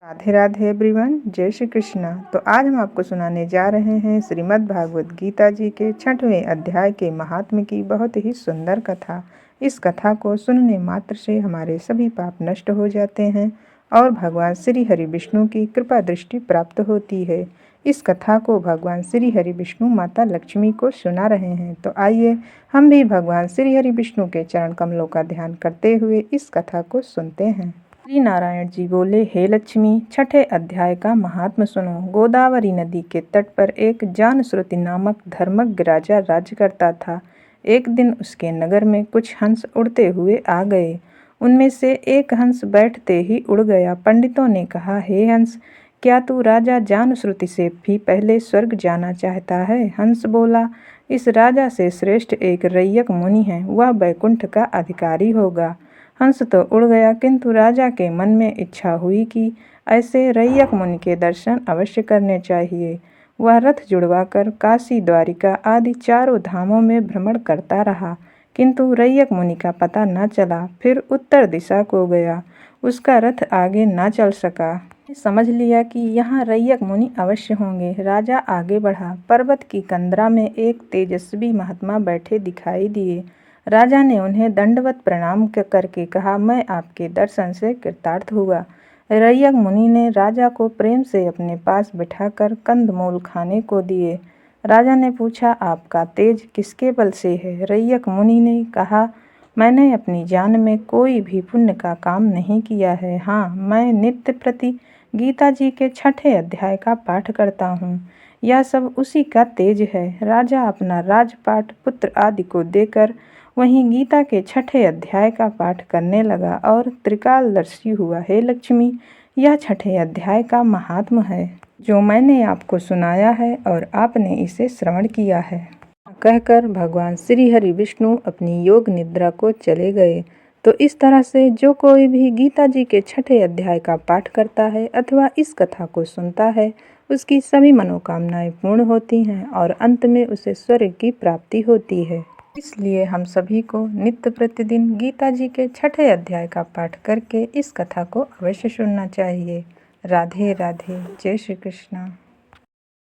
Radhe Radhe everyone, जय श्री कृष्णा। तो आज हम आपको सुनाने जा रहे हैं श्रीमद् भागवत गीता जी के 6वें अध्याय के महात्म्य की बहुत ही सुंदर कथा। इस कथा को सुनने मात्र से हमारे सभी पाप नष्ट हो जाते हैं और भगवान श्री हरि विष्णु की कृपा दृष्टि प्राप्त होती है। इस कथा को भगवान श्री हरि विष्णु माता लक्ष्मी को सुना रहे हैं। तो आइए हम भी भगवान श्री हरि विष्णु के चरण कमलों का ध्यान करते हुए इस कथा को सुनते हैं। श्री नारायण जी बोले, हे लक्ष्मी, 6ठे अध्याय का महात्म सुनो। गोदावरी नदी के तट पर एक जानश्रुति नामक धर्मज्ञ राजा राज्य करता था। एक दिन उसके नगर में कुछ हंस उड़ते हुए आ गए। उनमें से एक हंस बैठते ही उड़ गया। पंडितों ने कहा, हे हंस, क्या तू राजा जानश्रुति से भी पहले स्वर्ग जाना चाहता है? हंस बोला, इस राजा से श्रेष्ठ एक रैयक मुनि है, वह वैकुंठ का अधिकारी होगा। हंस तो उड़ गया, किंतु राजा के मन में इच्छा हुई कि ऐसे रैयक मुनि के दर्शन अवश्य करने चाहिए। वह रथ जुड़वाकर काशी, द्वारिका आदि चारों धामों में भ्रमण करता रहा, किंतु रैयक मुनि का पता न चला। फिर उत्तर दिशा को गया, उसका रथ आगे न चल सका। समझ लिया कि यहाँ रैयक मुनि अवश्य होंगे। राजा आगे बढ़ा। पर्वत की कंदरा में एक तेजस्वी महात्मा बैठे दिखाई दिए। राजा ने उन्हें दंडवत प्रणाम करके कहा, मैं आपके दर्शन से कृतार्थ हुआ। रैयक मुनि ने राजा को प्रेम से अपने पास बिठाकर कंदमूल खाने को दिए। राजा ने पूछा, आपका तेज किसके बल से है? रैयक मुनि ने कहा, मैंने अपनी जान में कोई भी पुण्य का काम नहीं किया है। हाँ, मैं नित्य प्रति गीता जी के 6ठे अध्याय का पाठ करता हूँ। यह सब उसी का तेज है। राजा अपना राजपाट पुत्र आदि को देकर वहीं गीता के 6ठे अध्याय का पाठ करने लगा और त्रिकालदर्शी हुआ। हे लक्ष्मी, यह 6ठे अध्याय का महात्म है जो मैंने आपको सुनाया है और आपने इसे श्रवण किया है। कहकर भगवान श्री हरि विष्णु अपनी योग निद्रा को चले गए। तो इस तरह से जो कोई भी गीता जी के 6ठे अध्याय का पाठ करता है अथवा इस कथा को सुनता है, उसकी सभी मनोकामनाएं पूर्ण होती हैं और अंत में उसे स्वर्ग की प्राप्ति होती है। इसलिए हम सभी को नित्य प्रतिदिन गीता जी के 6ठे अध्याय का पाठ करके इस कथा को अवश्य सुनना चाहिए। राधे राधे, जय श्री कृष्ण।